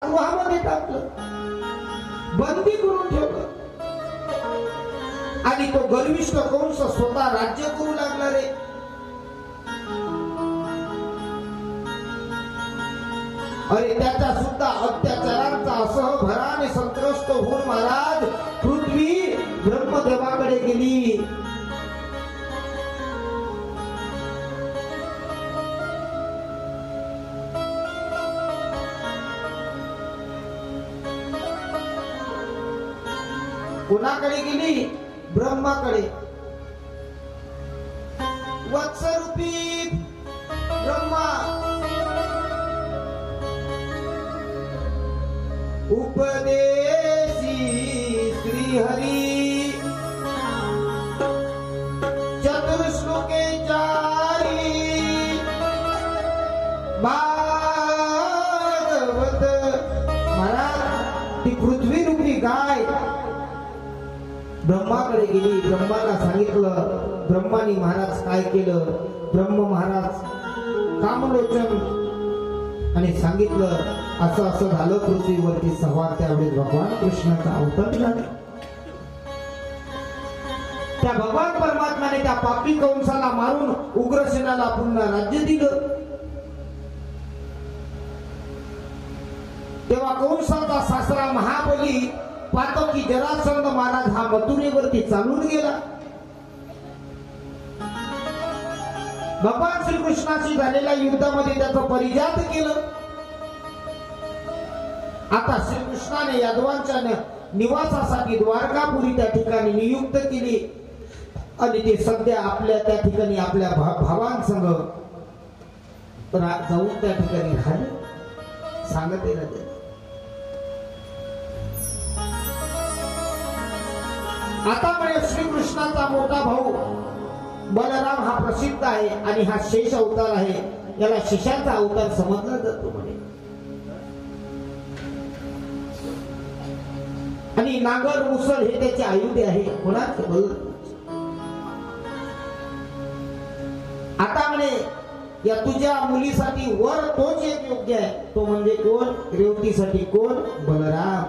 गृहामध्ये टाकलं, बंदी करून ठेवलं आणि तो गर्विष्ठ कंस स्वतः राज्य करू लागला रे. अरे त्याच्या सुद्धा अत्याचारांचा असह भराने संत्रस्त होऊन महाराज पृथ्वी ब्रह्मदेवाकडे गेली. कोणाकडे गेली? ब्रह्माकडे. वत्सरूपी ब्रह्मा, उपदेशी श्रीहरी, चतुर्श्लोके चारी, भागवत. महाराज ती पृथ्वी रूपी गाय ब्रह्माकडे गेली. ब्रह्माला सांगितलं. ब्रह्मानी महाराज काय केलं? ब्रह्म महाराज कामलोचन आणि सांगितलं असं असं झालं पृथ्वीवरती सवार. त्यावेळेस भगवान कृष्णाचा अवतार झाला. त्या भगवान परमात्म्याने त्या पापी कंसाला मारून उग्रसेनाला पुन्हा राज्य दिलं. तेव्हा कंसाचा सासरा महाबली पातकी जरासंध महाराज हा मथुरेवरती चालून गेला. भगवान श्रीकृष्णाशी झालेल्या युद्धामध्ये त्याचं परिजात केलं. आता श्रीकृष्णाने यादवांच्या निवासासाठी द्वारकापुरी त्या ठिकाणी नियुक्त केली आणि ते सध्या आपल्या त्या ठिकाणी आपल्या भावांसंग जाऊन त्या ठिकाणी राहिले. सांगते राजा आता म्हणजे श्रीकृष्णाचा मोठा भाऊ बलराम हा प्रसिद्ध आहे आणि हा शेष अवतार आहे. याला शेषाचा अवतार समजला जातो म्हणे. आणि नांगर मुसळ हे त्याचे आयुध आहे. कोणाचे? आता म्हणे या तुझ्या मुलीसाठी वर तोच एक योग्य आहे. तो म्हणजे कोण? रेवतीसाठी कोण? बलराम.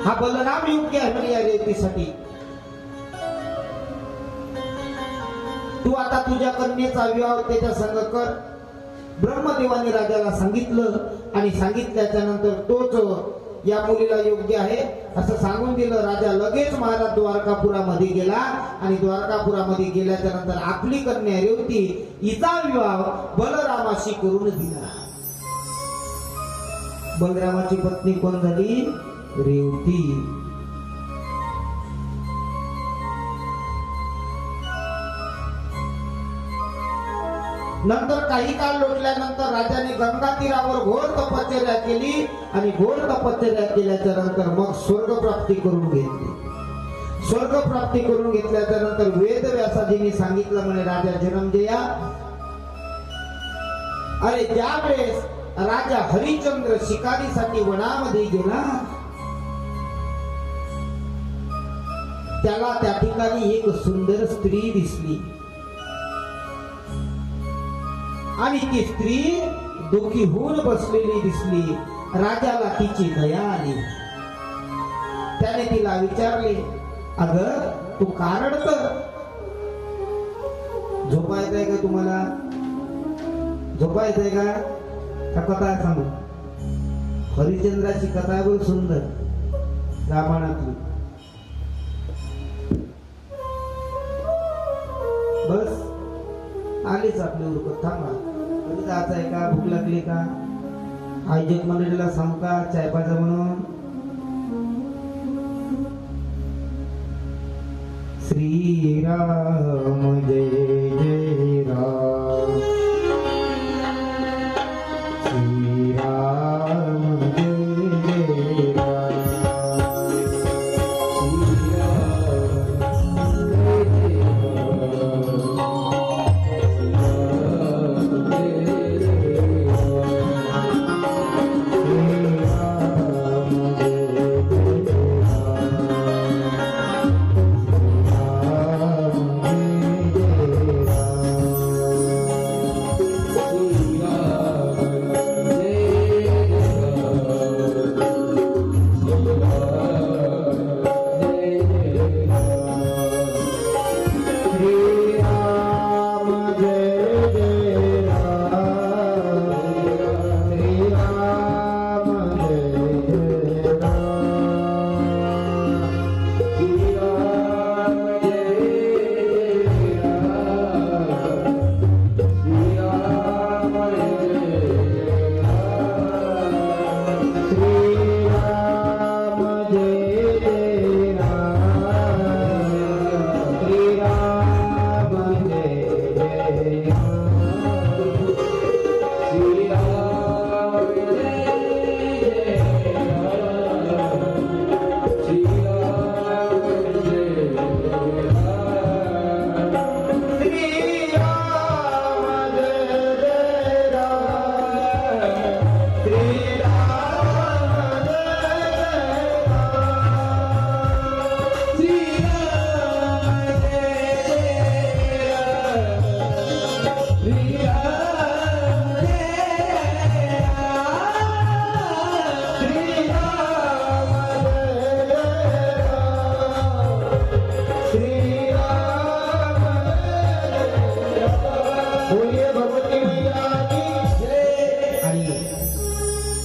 हा बलराम योग्य आहे म्हणे या रेवतीसाठी. तू आता तुझ्या कन्येचा विवाह त्याच्या संग कर. ब्रह्मदेवाने राजाला सांगितलं आणि सांगितल्याच्या नंतर तोच या मुलीला योग्य आहे असं सांगून दिलं. राजा लगेच महाराज द्वारकापुरामध्ये गेला आणि द्वारकापुरामध्ये गेल्याच्या नंतर आपली कन्या रेवती हिचा विवाह बलरामाशी करून दिला. बलरामाची पत्नी कोण झाली? रेवती. नंतर काही काळ लोटल्यानंतर राजाने गंगा तीरावर घोर तपश्चर्या केली आणि घोर तपश्चर्या केल्याच्या नंतर मग स्वर्ग प्राप्ती करून घेतली. स्वर्ग प्राप्ती करून घेतल्याच्या नंतर वेद व्यासाजींनी सांगितलं म्हणे राजा जनमेजया, अरे ज्या वेळेस राजा हरिश्चंद्र शिकारीसाठी वनामध्ये गेला त्याला त्या ठिकाणी एक सुंदर स्त्री दिसली आणि ती स्त्री दुःखी होऊन बसलेली दिसली. राजाला तिची दया आली. त्याने तिला विचारले, अगं तू का रडतं? झोपायचंय का तुम्हाला? झोपायचंय का कथा सांगू? हरिश्चंद्राची कथा आहे बघ, सुंदर, रामायणातली. बस आलीच आपली उरकत. थांबा, कधी जायचं आहे का? भूक लागली का? आयोजक मंडळीला सांगू का चाय पाजा म्हणून? श्रीराम जय जय राम, श्रीराम जय जय राम.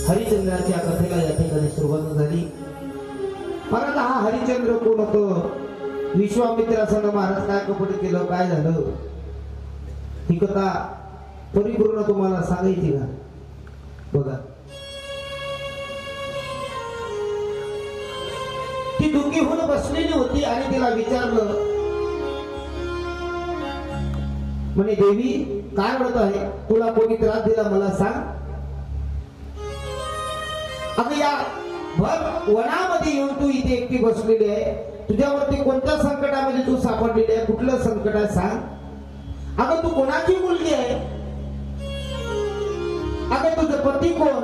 हरिचंद्राच्या कथेला या ठिकाणी सुरुवात झाली. महाराज हा हरिचंद्र कोण होतं? विश्वामित्रासंग महाराज काय कपट केलं, काय झालं, ही कथा परिपूर्ण तुम्हाला सांगायची का? बघा, ती दुःखी होऊन बसलेली होती आणि तिला विचारलं, म्हणे देवी काय म्हणत आहे, तुला कोणी त्रास दिला मला सांग. अगं या भर वनामध्ये येऊन तू इथे एकटी बसलेली आहे, तुझ्यावरती कोणत्या संकटामध्ये तू सापडलेली आहे, कुठलं संकट आहे सांग. अगं तू कोणाची मुलगी आहे, अगं तुझं पती कोण?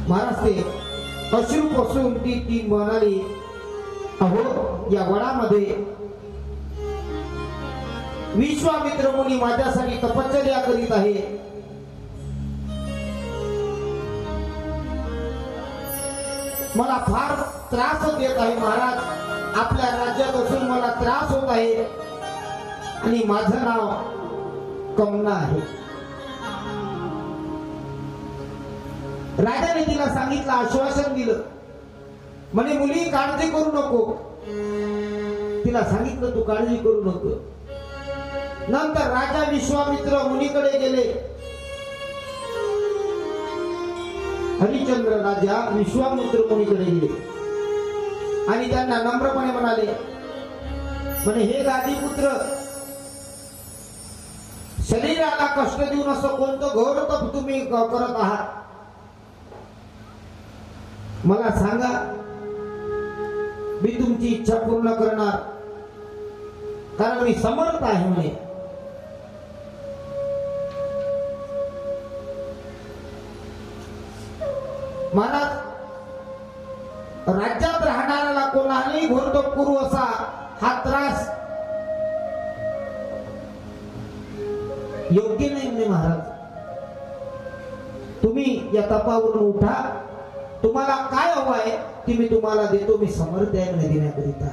महाराज ते अश्रू पासून ती म्हणाली, अहो या वनामध्ये विश्वामित्र मुनी माझ्यासाठी तपश्चर्या करीत आहे. मला फार त्रास देत आहे महाराज, आपल्या राज्यात असून मला त्रास होत आहे आणि माझं नाव कमना आहे. राजाने तिला सांगितलं, आश्वासन दिलं, म्हणे मुली काळजी करू नको. तिला सांगितलं तू काळजी करू नको. नंतर राजा विश्वामित्र मुनीकडे गेले. हरिचंद्र राजा विश्वामित्र मुनीकडे गेले आणि त्यांना नम्रपणे म्हणाले, म्हणे हे गादीपुत्र, शरीराला कष्ट देऊन असं कोणतं घोर तप तुम्ही करत आहात, मला सांगा, मी तुमची इच्छा पूर्ण करणार, कारण मी समर्थ आहे. म्हणे महाराज राज्यात राहणाऱ्याला कोणालाही घोरतोप करू असा हा त्रास योग्य नाही. म्हणजे महाराज तुम्ही या तपावरून उठा, तुम्हाला काय हवं आहे ते मी तुम्हाला देतो, मी समर्थ आहे देण्याकरिता.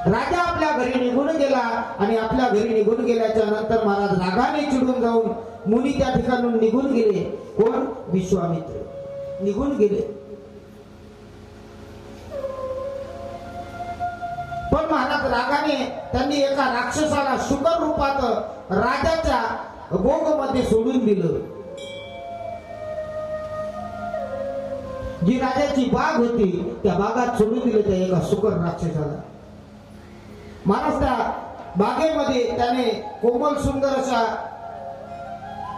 राजा आपल्या घरी निघून गेला आणि आपल्या घरी निघून गेल्याच्या नंतर महाराज रागाने चिडून जाऊन मुनी त्या ठिकाणून निघून गेले. कोण? विश्वामित्र निघून गेले. पण महाराज रागाने त्यांनी एका राक्षसाला शुकर रूपात राजाच्या गोगमध्ये सोडून दिलं. जी राजाची बाग होती त्या बागात सोडून दिलं त्या एका शुकर राक्षसाला. महाराज त्या बागेमध्ये त्याने कोमल सुंदर अशा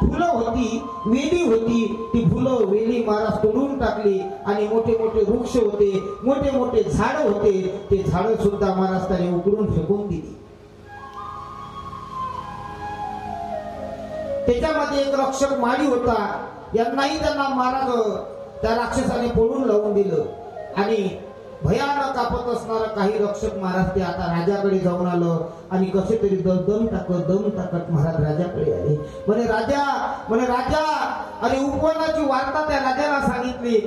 फुलं होती, वेली होती, ती फुलं वेली महाराज तोडून टाकली आणि मोठे मोठे वृक्ष होते, मोठे मोठे झाड होते, ते झाड सुद्धा महाराज त्याने उकळून फेकून दिली. त्याच्यामध्ये एक रक्षक माळी होता, यांनाही त्यांना महाराज त्या राक्षसाने पळून लावून दिलं आणि भयानक कापत असणारा काही रक्षक महाराज ते आता राजाकडे जाऊन आलं आणि कसे तरी दम टाकत महाराज राजाकडे आले. म्हणे राजा, अरे उपवनाची वार्ता त्या राजाला सांगितली,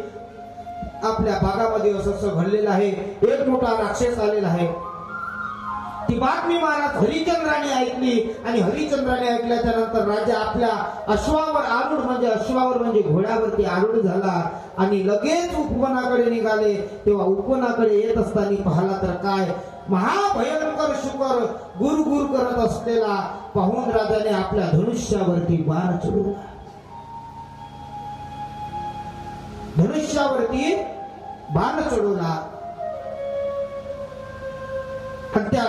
आपल्या भागामध्ये असं घडलेलं आहे, एक मोठा राक्षस आलेला आहे. ती बातमी महाराज हरिचंद्राने ऐकली आणि हरिचंद्राने ऐकल्याच्या नंतर राजा आपल्या अश्वावर म्हणजे घोड्यावरती आरूढ झाला आणि लगेच उपवनाकडे निघाले. तेव्हा उपवनाकडे येत असताना पाहिला तर काय, महाभयंकर शुकर गुरगुर करत असलेला पाहून राजाने आपल्या धनुष्यावरती बाण चढवला. धनुष्यावरती बाण चढवला आणि त्या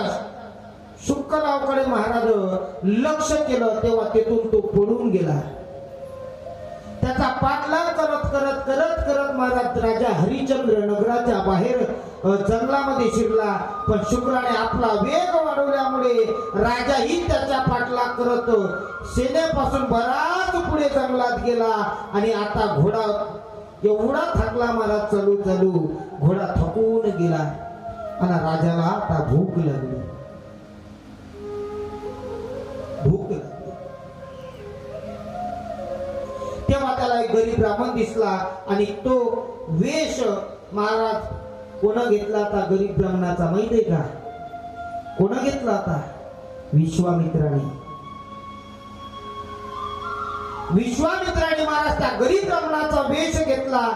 शुक्रावकडे महाराज लक्ष केलं तेव्हा तेथून तो पडून गेला. त्याचा पाठलाग करत महाराज राजा हरिचंद्र नगराच्या बाहेर जंगलामध्ये शिरला. पण शुक्राने आपला वेग वाढवल्यामुळे राजाही त्याचा पाठलाग करत सेनेपासून बराच पुढे जंगलात गेला आणि आता घोडा एवढा थकला महाराज चालू घोडा थकून गेला आणि राजाला आता भूक लागली. त्याला एक गरीब ब्राह्मण दिसला आणि तो वेश महाराज कोण घेतला आता गरीब ब्राह्मणाचा माहिती आहे का? कोण घेतला आता? विश्वामित्राने. विश्वामित्राने महाराज त्या गरीब ब्राह्मणाचा वेश घेतला.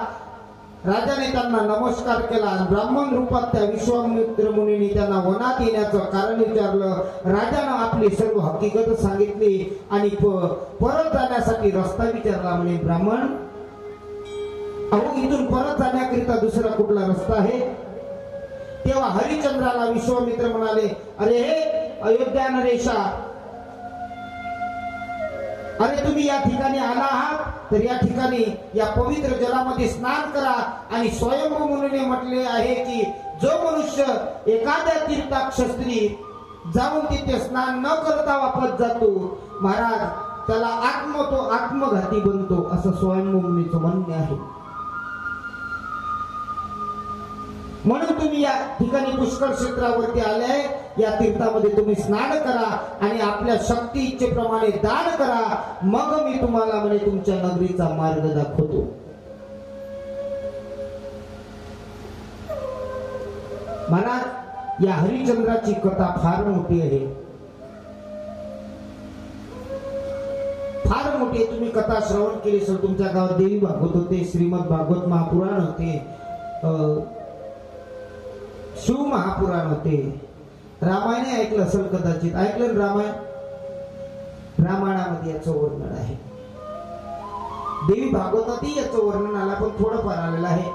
राजाने त्यांना नमस्कार केला. ब्राह्मण रूपात त्या विश्वामित्र मुनीने त्यांना वनात येण्याचं कारण विचारलं. राजानं आपली सर्व हकीकत सांगितली आणि परत जाण्यासाठी रस्ता विचारला. म्हणे ब्राह्मण, अहो इथून परत जाण्याकरिता दुसरा कुठला रस्ता आहे? तेव्हा हरिश्चंद्राला विश्वामित्र म्हणाले, अरे हे अयोध्या नरेशा, अरे तुम्ही या ठिकाणी आला आहात तर या ठिकाणी या पवित्र जलामध्ये स्नान करा. आणि स्वयंभू मुनीने म्हटले आहे की जो मनुष्य एखाद्या तीर्थक्षेत्री जाऊन तिथे स्नान न करता वापस जातो महाराज त्याला तो आत्मघाती बनतो, असं स्वयंभू मुनीचं म्हणणे आहे. म्हणून तुम्ही या ठिकाणी पुष्कर क्षेत्रावरती आले, या तीर्थामध्ये तुम्ही स्नान करा आणि आपल्या शक्ती इच्छेप्रमाणे दान करा, मग मी तुम्हाला म्हणे तुमच्या नगरीचा मार्ग दाखवतो. महाराज या हरिश्चंद्राची कथा फार मोठी आहे, फार मोठी आहे. तुम्ही कथा श्रवण केली असेल. तुमच्या गावात देवी भागवत होते, श्रीमद भागवत महापुराण होते, शिव महापुराण होते, रामायण ऐकलं असेल कदाचित. ऐकलं रामायण? रामायणामध्ये याचं वर्णन आहे. देवी भागवतातही याचं वर्णन आलं, पण थोडंफार आलेलं आहे.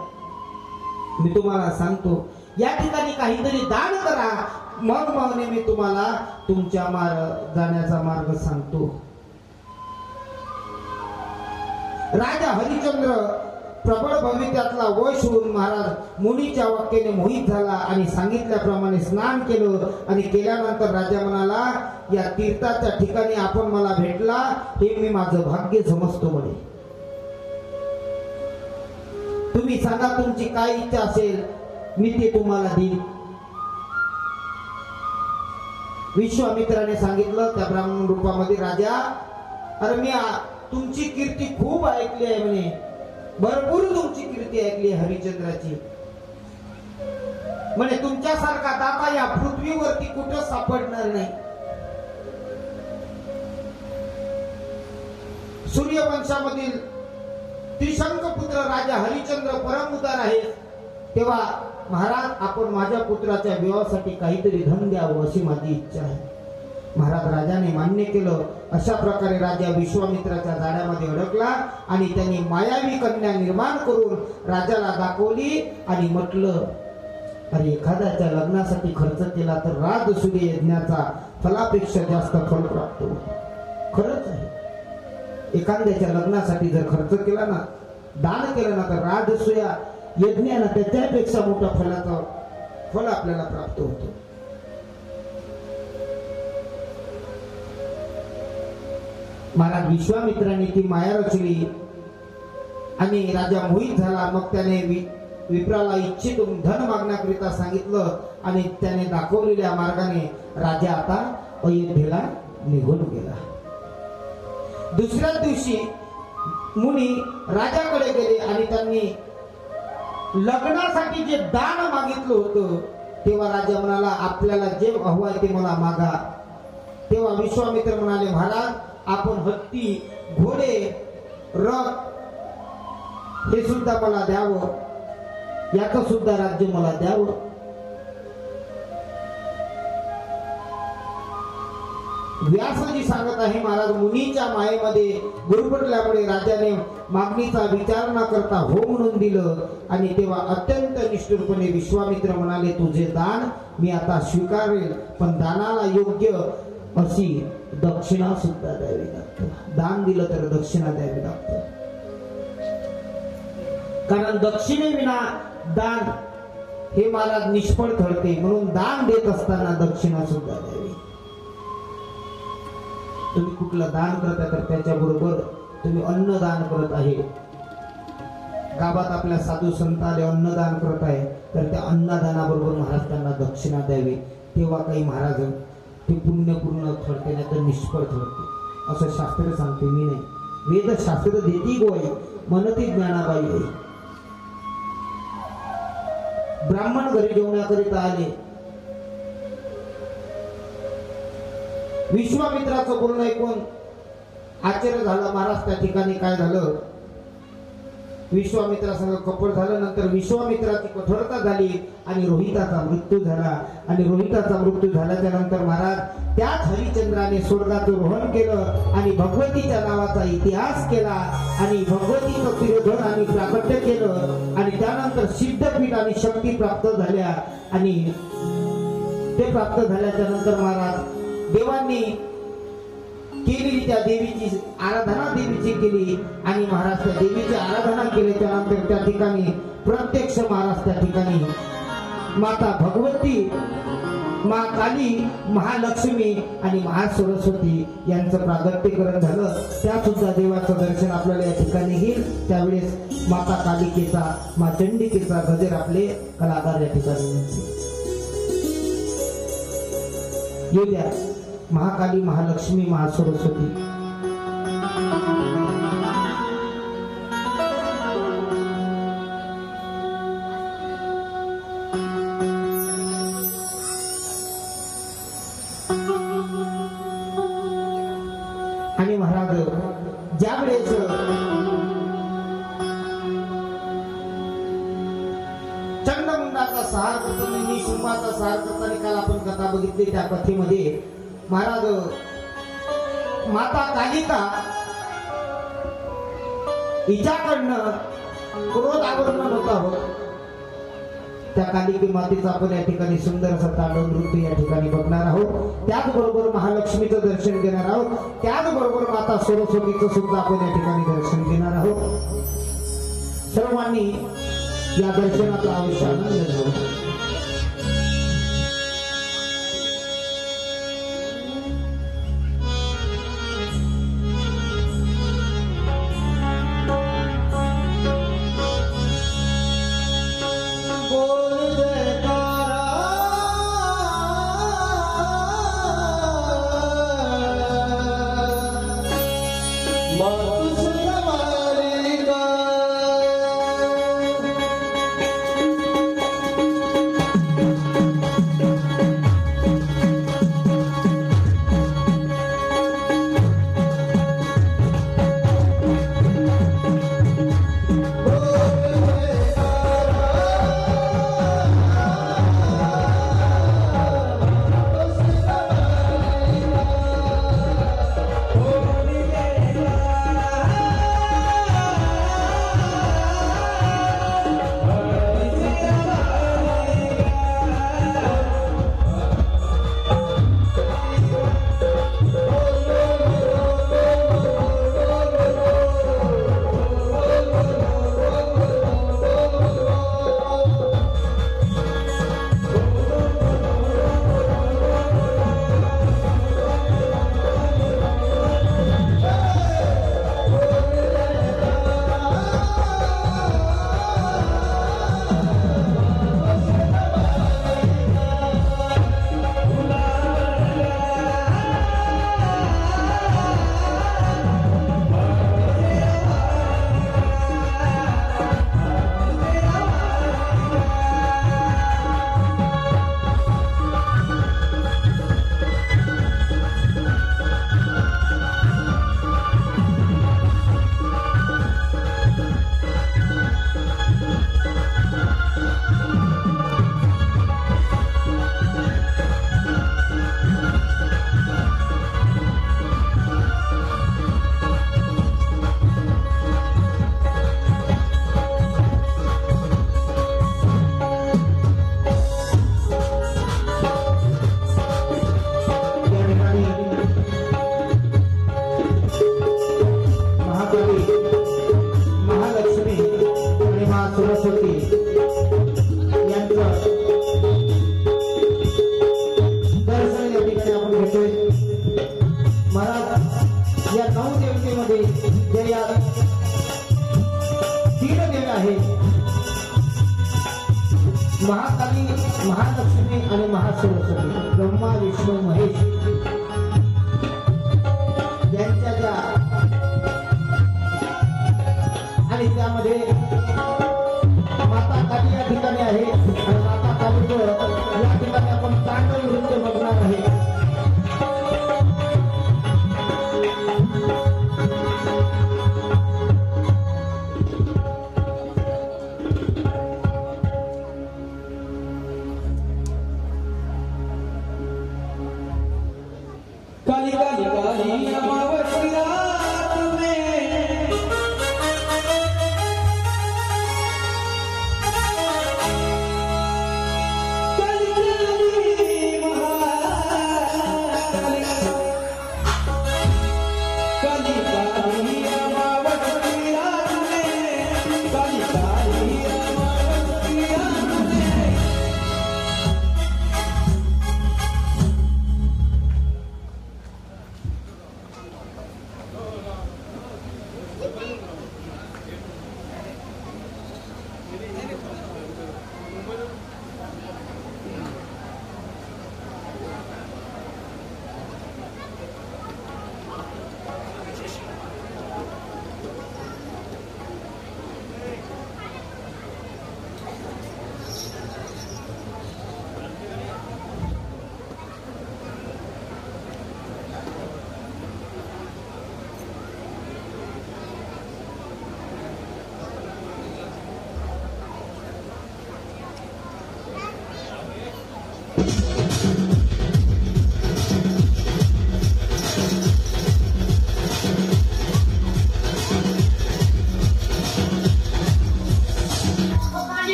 मी तुम्हाला सांगतो, या ठिकाणी काहीतरी दान करा, मग मी तुम्हाला तुमच्या जाण्याचा मार्ग सांगतो. राजा हरिश्चंद्र प्रबळ भवित्यातला वश होऊन महाराज मुनीच्या वाक्याने मोहित झाला आणि सांगितल्याप्रमाणे स्नान केलं. आणि केल्यानंतर राजा म्हणाला, या तीर्थाच्या ठिकाणी आपण मला भेटला हे मी माझं भाग्य समजतो म्हणे. तुम्ही सांगा तुमची काय इच्छा असेल, मी ते तुम्हाला देईन. विश्वामित्राने सांगितलं त्या ब्राह्मण रूपामध्ये, राजा अरे मी तुमची कीर्ती खूप ऐकली आहे म्हणे, भरपूर तुमची कीर्ती ऐकली हरिश्चंद्राची म्हणे. तुमच्यासारखा दाता या पृथ्वीवरती कुठं सापडणार नाही. सूर्यवंशामधील त्रिशंक पुत्र राजा हरिश्चंद्र परम उदार आहे. तेव्हा महाराज आपण माझ्या पुत्राच्या विवाहासाठी काहीतरी धन द्यावं अशी माझी इच्छा आहे. महाराज राजाने मान्य केलं. अशा प्रकारे राजा विश्वामित्राच्या जाळ्यामध्ये अडकला आणि त्यांनी मायावी कन्या निर्माण करून राजाला दाखवली आणि म्हटलं, अरे एखाद्याच्या लग्नासाठी खर्च केला तर राजसूय यज्ञाचा फलापेक्षा जास्त फल प्राप्त होते. खरंच आहे. एखाद्याच्या लग्नासाठी जर खर्च केला ना, दान केलं ना, तर राजसूय यज्ञानं त्याच्यापेक्षा मोठा फलाचा फल आपल्याला प्राप्त होतो. महाराज विश्वामित्राने ती माया रचली आणि राजा मोहित झाला. मग त्याने विप्राला इच्छित धन मागण्याकरिता सांगितलं आणि त्याने दाखवलेल्या मार्गाने राजा आता अयोध्येला निघून गेला. दुसऱ्या दिवशी मुनी राजाकडे गेले आणि त्यांनी लग्नासाठी जे दान मागितलं होतं, तेव्हा राजा म्हणाला, आपल्याला जे हवं आहे ते मला मागा. तेव्हा विश्वामित्र म्हणाले, महाराज आपण हत्ती, घोडे, रथ हे सुद्धा मला द्यावं, याचं सुद्धा राज्य मला द्यावं. व्यासजी सांगत आहे, महाराज मुनीच्या मायेमध्ये गुरफटल्यामुळे राजाने मागणीचा विचार न करता हो म्हणून दिलं. आणि तेव्हा अत्यंत निष्ठुरपणे विश्वामित्र म्हणाले, तुझे दान मी आता स्वीकारेल, पण दानाला योग्य अशी दक्षिणा सुद्धा द्यावी लागते. दान दिलं तर दक्षिणा द्यावी लागते, कारण दक्षिणेविना दान हे महाराज निष्फळ ठरते. म्हणून दान देत असताना दक्षिणा सुद्धा द्यावी. तुम्ही कुठलं दान करत आहे तर त्याच्याबरोबर तुम्ही अन्नदान करत आहे. गावात आपल्या साधू संत आले अन्नदान करत आहे तर त्या अन्नदानाबरोबर महाराज त्यांना दक्षिणा द्यावी. तेव्हा काही महाराज ते पुण्यपूर्ण ठरते, नाही तर निष्फळ ठरते, असं शास्त्र सांगते, मी नाही. वेदशास्त्र देती गोय मनती ज्ञानाबाई होई. ब्राह्मण घरी जेवण्याकरिता आले. विश्वामित्राचं बोलणं ऐकून आश्चर्य झालं. महाराज त्या ठिकाणी काय झालं, विश्वामित्रासंग कपट झालं. नंतर विश्वामित्राची कठोरता झाली आणि रोहिताचा मृत्यू झाला. आणि रोहिताचा मृत्यू झाल्याच्या नंतर महाराज त्याच हरिश्चंद्राने स्वर्गाचं रोहण केलं आणि भगवतीच्या नावाचा इतिहास केला आणि भगवतीचं तिरोधन आणि प्राकट्य केलं. आणि त्यानंतर सिद्धपीठ आणि शक्ती प्राप्त झाल्या. आणि ते प्राप्त झाल्याच्या नंतर महाराज देवांनी केलेली त्या देवीची आराधना देवीची केली. आणि महाराज त्या देवीची आराधना केल्याच्या नंतर त्या ठिकाणी प्रत्यक्ष महाराज त्या ठिकाणी माता भगवती, मा काली, महालक्ष्मी आणि महासरस्वती यांचं प्रागट्यकरण झालं. त्या सुद्धा देवाचं दर्शन आपल्याला या ठिकाणी घेईल. त्यावेळेस माता कालिकेचा, मा चंडिकेचा गजर आपले कलाकार या ठिकाणी येऊ द्या. महाकाली, महालक्ष्मी, महासरस्वती. आणि महाराज ज्या वेळेस चंडमुंडाचा सहार करताना, शुंभाचा सहार करताना काल आपण कथा बघितली. त्या कथेमध्ये महाराज माता कालिका हिच्याकडनं क्रोध आवरण होता होत. त्या कालिके मातेचा आपण या ठिकाणी सुंदर असं तांडव नृत्य या ठिकाणी बघणार आहोत. त्याचबरोबर महालक्ष्मीचं दर्शन घेणार आहोत. त्याचबरोबर माता सरस्वतीचं सुद्धा आपण या ठिकाणी दर्शन घेणार आहोत. सर्वांनी या दर्शनाचा अवश्य आनंद घ्यावा. महाकाली, महालक्ष्मी आणि महासरस्वती, ब्रह्मा विष्णू महेश यांच्या ज्या काली काली काली अमावस की रात में काली काली महाकाली काली काली अमावस की रात में काली काली अमावस की रात में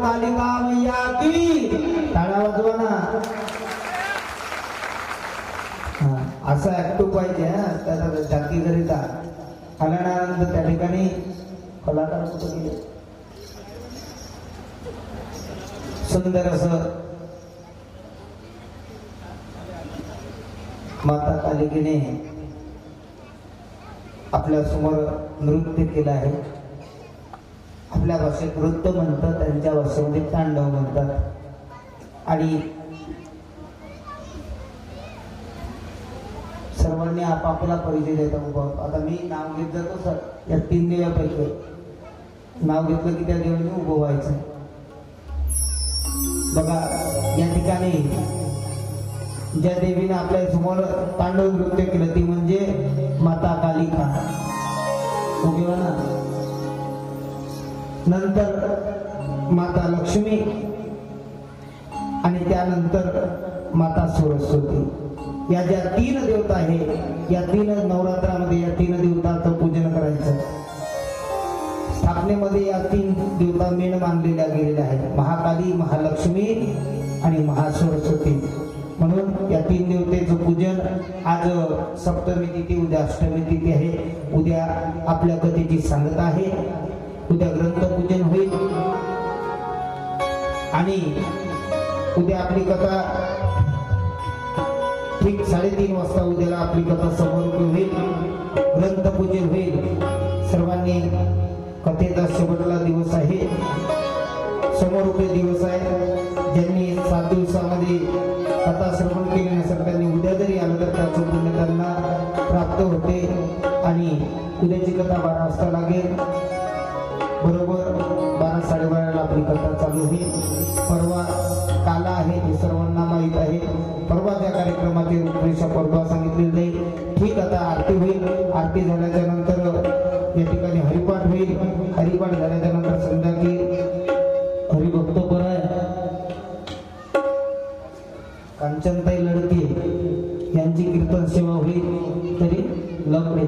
कालिका मैया की टाळ्या वाजवा ना. असं ऍक्टिव्ह पाहिजे. त्याला झाकी करिता आल्यानंतर त्या ठिकाणी कलाकार कुठं गेले. सुंदर असं माता कालिकेने आपल्या समोर नृत्य केलं आहे. आपल्या भाषेत नृत्य म्हणतात, त्यांच्या भाषेमध्ये तांडव म्हणतात. आणि सर्वांनी आपापला परिचय देतात. आता मी नाव घेत जातो सर, या 3 देवापैकी नाव घेतलं की त्या देवाने उभं व्हायचं. बघा या ठिकाणी ज्या देवीने आपल्या समोर तांडव नृत्य केलं ती म्हणजे माता कालिका. उभी व्हा ना. नंतर माता लक्ष्मी आणि त्यानंतर माता सरस्वती. या ज्या 3 देवता आहे, या 3 नवरात्रामध्ये या 3 देवतांचं पूजन करायचं. स्थापनेमध्ये या 3 देवता मेन मानलेल्या गेलेल्या आहेत, महाकाली, महालक्ष्मी आणि महासरस्वती. म्हणून या 3 देवतेचं पूजन आज सप्तमी तिथी, उद्या अष्टमी तिथी आहे. उद्या आपल्या कथेची सांगता आहे. उद्या ग्रंथपूजन होईल आणि उद्या आपली कथा ठीक 3:30 वाजता उद्याला आपली कथा समोर होईल. ग्रंथपूजन होईल. सर्वांनी कथेचा शेवटला दिवस आहे, समोर दिवस आहे. ज्यांनी 7 दिवसामध्ये कथा श्रवण केले नसेल त्यांनी उद्या जरी आलं तर त्याचं पुण्य त्यांना प्राप्त होते. आणि उद्याची कथा 12 वाजता लागेल. बरोबर 12-12:30 आपली कथा चालू होईल. परवा काला आहे हे सर्वांना माहीत आहे. परवाच्या कार्यक्रमाची रूपरेषा परवा सांगितलेली जाईल. ठीक, आता आरती होईल. आरती झाल्याच्या नंतर या ठिकाणी हरिपाठ होईल. हरिपाठ झाल्याच्या नंतर संध्याकाळी हरिभक्त बराय कांचनताई लडके यांची कीर्तन सेवा होईल. तरी लपडे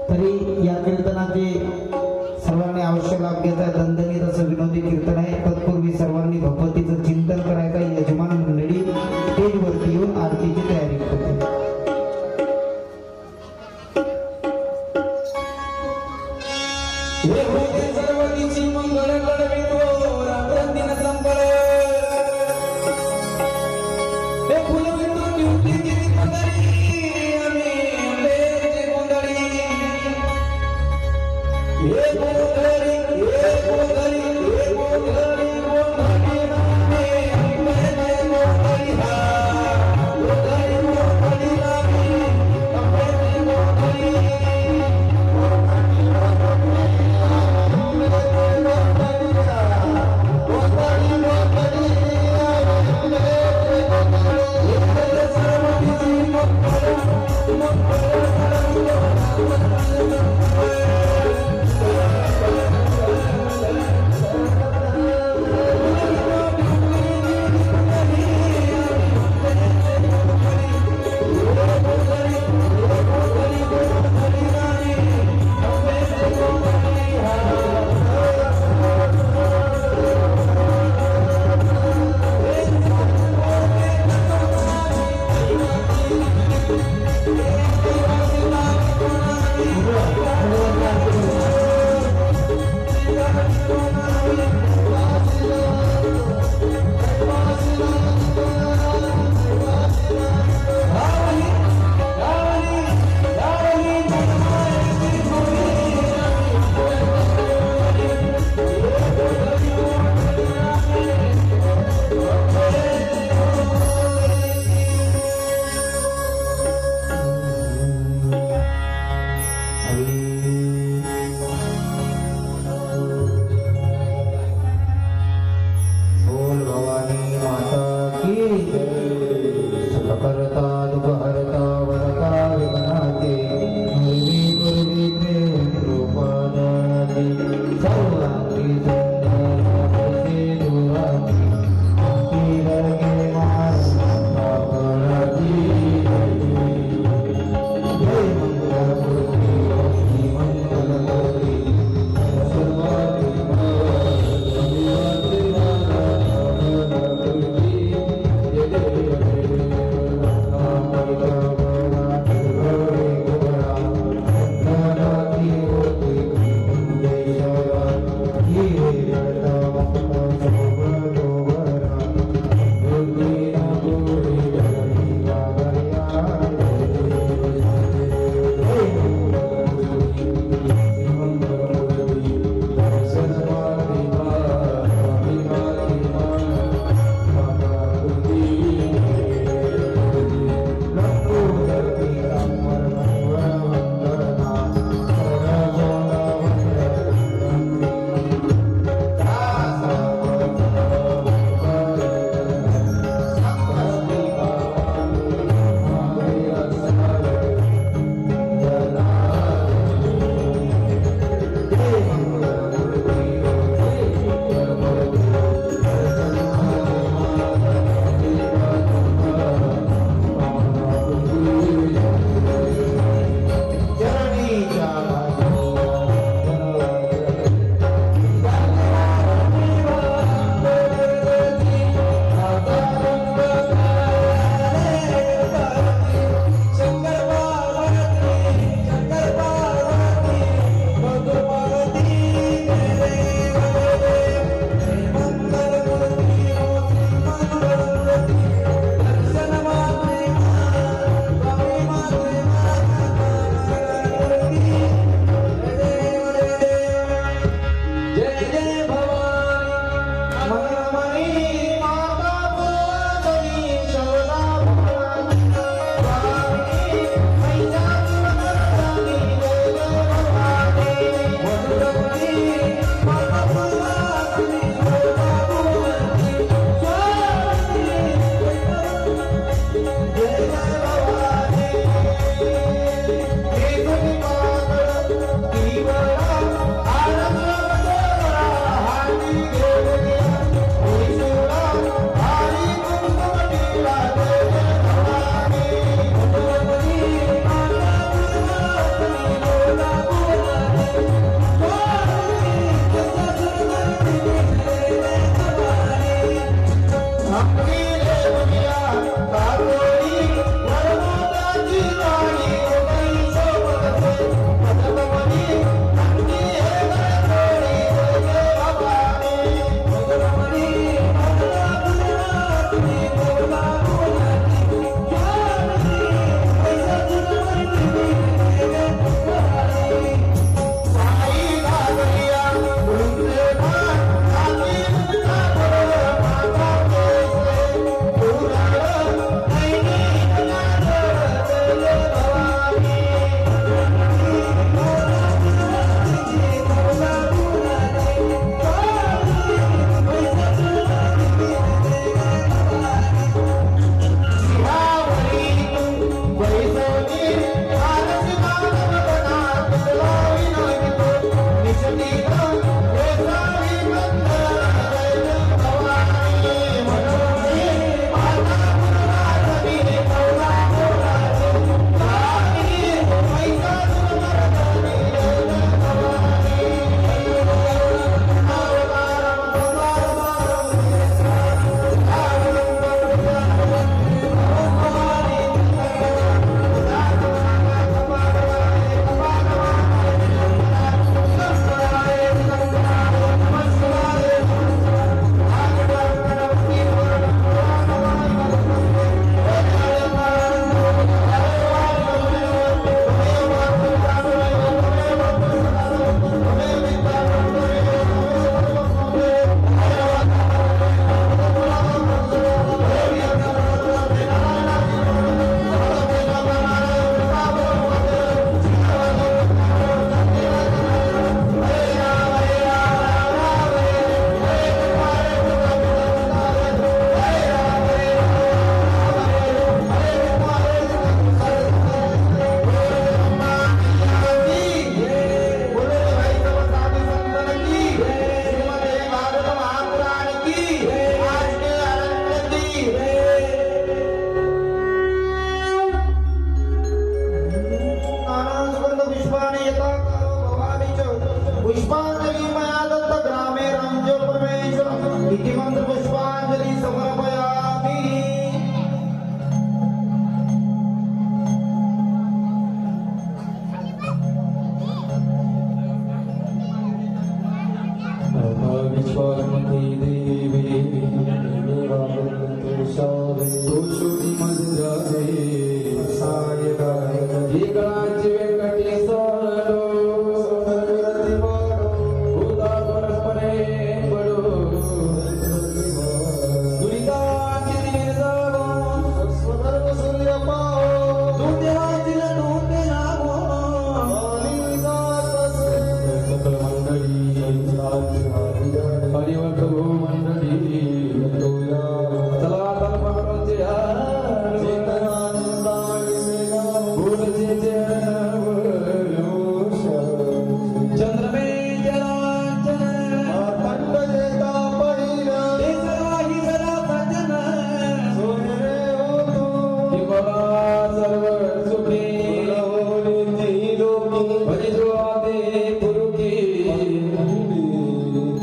तरी या कीर्तनाचे सर्वांनी अवश्य लाभ घ्यायचा. दणदणीत असं विनोदी कीर्तन आहे. तत्पूर्वी सर्वांनी भगवतीचं चिंतन करायचं. यजमान मंडळी स्टेजवरती येऊन आरतीची तयारी करते. मंगळ कडवितो रामदिन संपळ What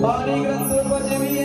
पाणी ग्रंथ